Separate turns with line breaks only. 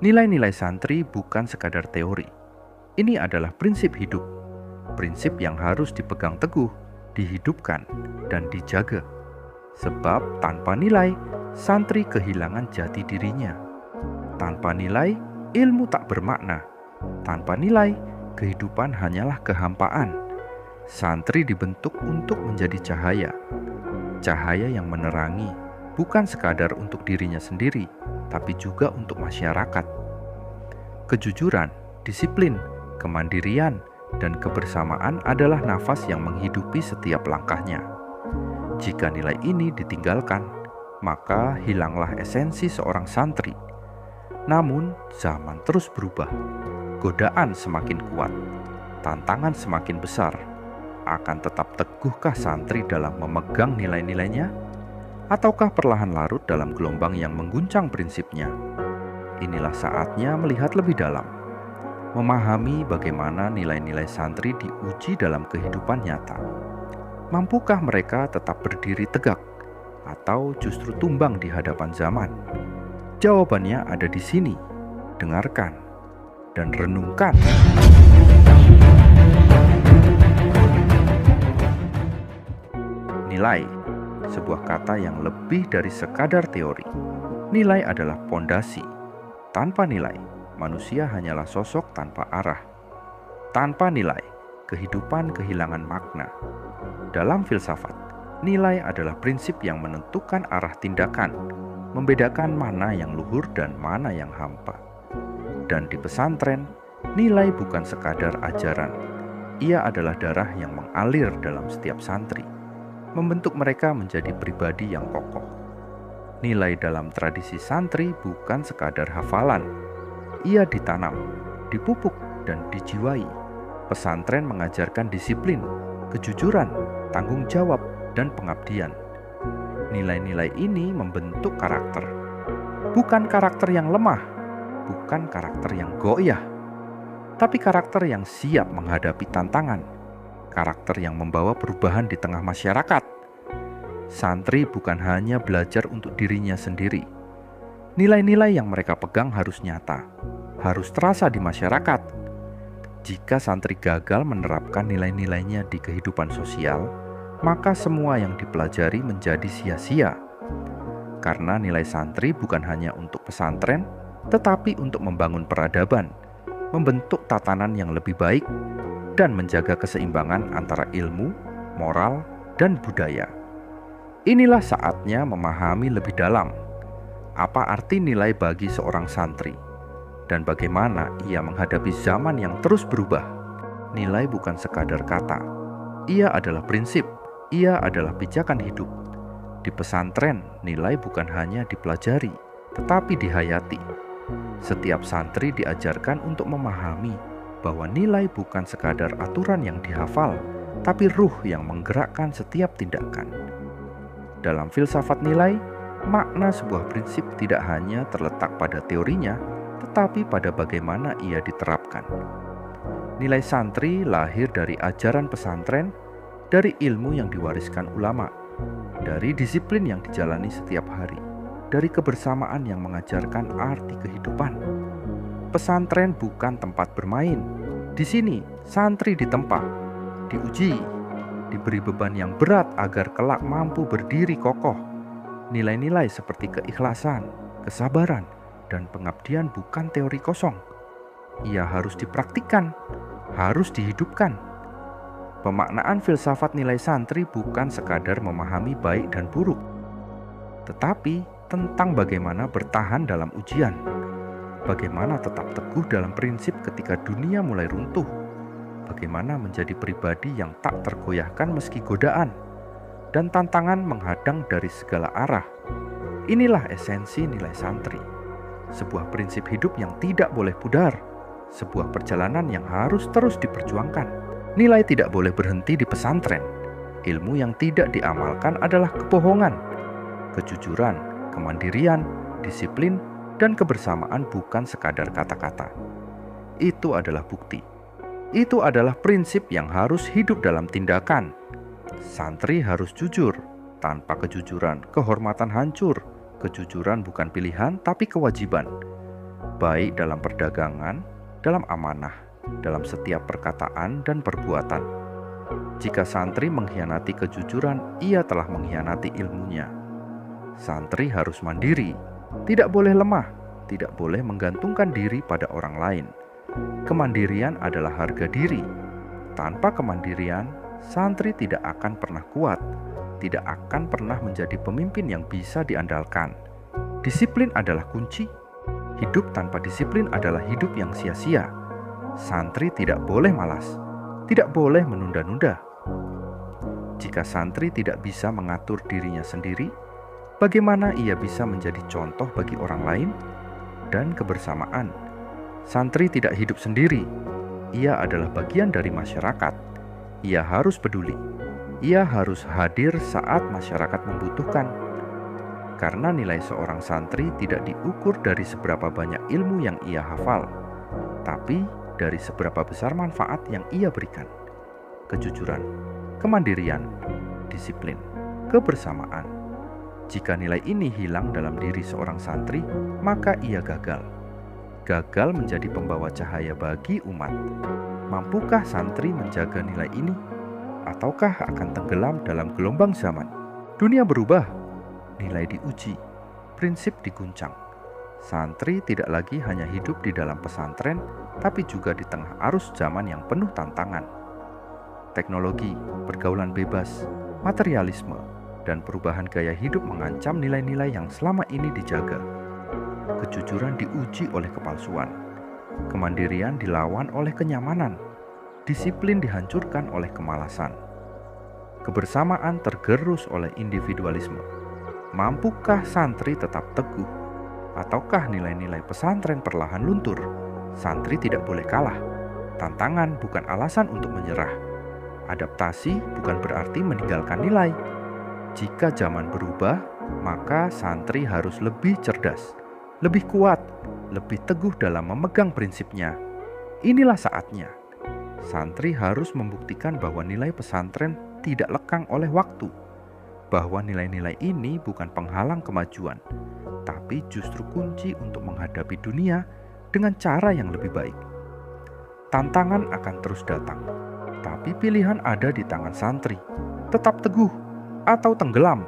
Nilai-nilai santri bukan sekadar teori. Ini adalah prinsip hidup. Prinsip yang harus dipegang teguh, dihidupkan, dan dijaga. Sebab tanpa nilai, santri kehilangan jati dirinya. Tanpa nilai, ilmu tak bermakna. Tanpa nilai, kehidupan hanyalah kehampaan. Santri dibentuk untuk menjadi cahaya. Cahaya yang menerangi, bukan sekadar untuk dirinya sendiri, tapi juga untuk masyarakat. Kejujuran, disiplin, kemandirian, dan kebersamaan adalah nafas yang menghidupi setiap langkahnya. Jika nilai ini ditinggalkan, maka hilanglah esensi seorang santri. Namun, zaman terus berubah. Godaan semakin kuat, tantangan semakin besar. Akan tetap teguhkah santri dalam memegang nilai-nilainya? Ataukah perlahan larut dalam gelombang yang mengguncang prinsipnya? Inilah saatnya melihat lebih dalam, memahami bagaimana nilai-nilai santri diuji dalam kehidupan nyata. Mampukah mereka tetap berdiri tegak, atau justru tumbang di hadapan zaman? Jawabannya ada di sini. Dengarkan dan renungkan. Nilai, sebuah kata yang lebih dari sekadar teori. Nilai adalah pondasi. Tanpa nilai, manusia hanyalah sosok tanpa arah. Tanpa nilai, kehidupan kehilangan makna. Dalam filsafat, nilai adalah prinsip yang menentukan arah tindakan, membedakan mana yang luhur dan mana yang hampa. Dan di pesantren, nilai bukan sekadar ajaran. Ia adalah darah yang mengalir dalam setiap santri, membentuk mereka menjadi pribadi yang kokoh. Nilai dalam tradisi santri bukan sekadar hafalan. Ia ditanam, dipupuk, dan dijiwai. Pesantren mengajarkan disiplin, kejujuran, tanggung jawab, dan pengabdian. Nilai-nilai ini membentuk karakter. Bukan karakter yang lemah, bukan karakter yang goyah, tapi karakter yang siap menghadapi tantangan. Karakter yang membawa perubahan di tengah masyarakat. Santri bukan hanya belajar untuk dirinya sendiri. Nilai-nilai yang mereka pegang harus nyata, harus terasa di masyarakat. Jika santri gagal menerapkan nilai-nilainya di kehidupan sosial, maka semua yang dipelajari menjadi sia-sia. Karena nilai santri bukan hanya untuk pesantren, tetapi untuk membangun peradaban, membentuk tatanan yang lebih baik, dan menjaga keseimbangan antara ilmu, moral, dan budaya. Inilah saatnya memahami lebih dalam apa arti nilai bagi seorang santri dan bagaimana ia menghadapi zaman yang terus berubah. Nilai bukan sekadar kata, ia adalah prinsip, ia adalah pijakan hidup. Di pesantren, nilai bukan hanya dipelajari, tetapi dihayati. Setiap santri diajarkan untuk memahami bahwa nilai bukan sekadar aturan yang dihafal, tapi ruh yang menggerakkan setiap tindakan. Dalam filsafat nilai, makna sebuah prinsip tidak hanya terletak pada teorinya, tetapi pada bagaimana ia diterapkan. Nilai santri lahir dari ajaran pesantren, dari ilmu yang diwariskan ulama, dari disiplin yang dijalani setiap hari, dari kebersamaan yang mengajarkan arti kehidupan. Pesantren bukan tempat bermain. Di sini, santri ditempa, diuji, diberi beban yang berat agar kelak mampu berdiri kokoh. Nilai-nilai seperti keikhlasan, kesabaran, dan pengabdian bukan teori kosong. Ia harus dipraktikkan, harus dihidupkan. Pemaknaan filsafat nilai santri bukan sekadar memahami baik dan buruk, tetapi tentang bagaimana bertahan dalam ujian. Bagaimana tetap teguh dalam prinsip ketika dunia mulai runtuh. Bagaimana menjadi pribadi yang tak tergoyahkan meski godaan dan tantangan menghadang dari segala arah. Inilah esensi nilai santri. Sebuah prinsip hidup yang tidak boleh pudar. Sebuah perjalanan yang harus terus diperjuangkan. Nilai tidak boleh berhenti di pesantren. Ilmu yang tidak diamalkan adalah kebohongan. Kejujuran, kemandirian, disiplin, dan kebersamaan bukan sekadar kata-kata. Itu adalah bukti. Itu adalah prinsip yang harus hidup dalam tindakan. Santri harus jujur. Tanpa kejujuran, kehormatan hancur. Kejujuran bukan pilihan, tapi kewajiban. baik dalam perdagangan, dalam amanah, dalam setiap perkataan dan perbuatan. Jika santri mengkhianati kejujuran, ia telah mengkhianati ilmunya. Santri harus mandiri, tidak boleh lemah, tidak boleh menggantungkan diri pada orang lain. Kemandirian adalah harga diri. Tanpa kemandirian, santri tidak akan pernah kuat, tidak akan pernah menjadi pemimpin yang bisa diandalkan. Disiplin adalah kunci. Hidup tanpa disiplin adalah hidup yang sia-sia. Santri tidak boleh malas, tidak boleh menunda-nunda. Jika santri tidak bisa mengatur dirinya sendiri, bagaimana ia bisa menjadi contoh bagi orang lain? Dan kebersamaan. Santri tidak hidup sendiri. Ia adalah bagian dari masyarakat. Ia harus peduli. Ia harus hadir saat masyarakat membutuhkan. Karena nilai seorang santri tidak diukur dari seberapa banyak ilmu yang ia hafal, tapi dari seberapa besar manfaat yang ia berikan. Kejujuran, kemandirian, disiplin, kebersamaan. Jika nilai ini hilang dalam diri seorang santri, maka ia gagal. Gagal menjadi pembawa cahaya bagi umat. Mampukah santri menjaga nilai ini? Ataukah akan tenggelam dalam gelombang zaman? Dunia berubah, nilai diuji, prinsip diguncang. Santri tidak lagi hanya hidup di dalam pesantren, tapi juga di tengah arus zaman yang penuh tantangan. Teknologi, pergaulan bebas, materialisme, dan perubahan gaya hidup mengancam nilai-nilai yang selama ini dijaga. Kejujuran diuji oleh kepalsuan, kemandirian dilawan oleh kenyamanan, disiplin dihancurkan oleh kemalasan, kebersamaan tergerus oleh individualisme. Mampukah santri tetap teguh? Ataukah nilai-nilai pesantren perlahan luntur? Santri tidak boleh kalah. Tantangan bukan alasan untuk menyerah. Adaptasi bukan berarti meninggalkan nilai. Jika zaman berubah, maka santri harus lebih cerdas, lebih kuat, lebih teguh dalam memegang prinsipnya. Inilah saatnya. Santri harus membuktikan bahwa nilai pesantren tidak lekang oleh waktu, bahwa nilai-nilai ini bukan penghalang kemajuan, tapi justru kunci untuk menghadapi dunia dengan cara yang lebih baik. Tantangan akan terus datang, tapi pilihan ada di tangan santri. Tetap teguh atau tenggelam.